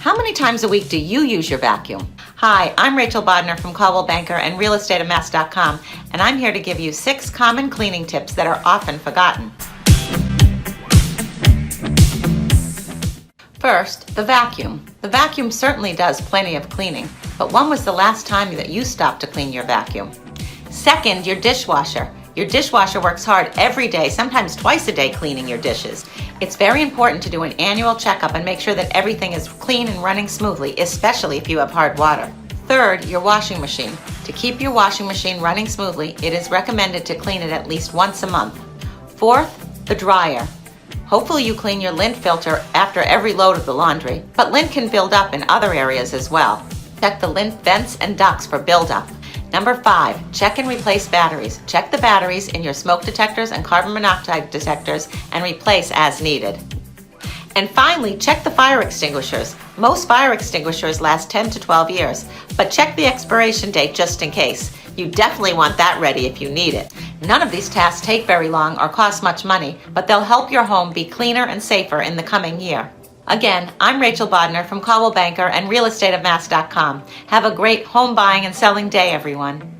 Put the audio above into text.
How many times a week do you use your vacuum? Hi, I'm Rachel Bodner from Coldwell Banker and realestateofmass.com, and I'm here to give you 6 common cleaning tips that are often forgotten. First, the vacuum. The vacuum certainly does plenty of cleaning, but when was the last time that you stopped to clean your vacuum? Second, your dishwasher. Your dishwasher works hard every day, sometimes twice a day, cleaning your dishes. It's very important to do an annual checkup and make sure that everything is clean and running smoothly, especially if you have hard water. Third, your washing machine. To keep your washing machine running smoothly, it is recommended to clean it at least once a month. Fourth, the dryer. Hopefully you clean your lint filter after every load of the laundry, but lint can build up in other areas as well. Check the lint vents and ducts for buildup. Number 5, check and replace batteries. Check the batteries in your smoke detectors and carbon monoxide detectors and replace as needed. And finally, check the fire extinguishers. Most fire extinguishers last 10 to 12 years, but check the expiration date just in case. You definitely want that ready if you need it. None of these tasks take very long or cost much money, but they'll help your home be cleaner and safer in the coming year. Again, I'm Rachel Bodner from Coldwell Banker and realestateofmass.com. Have a great home buying and selling day, everyone.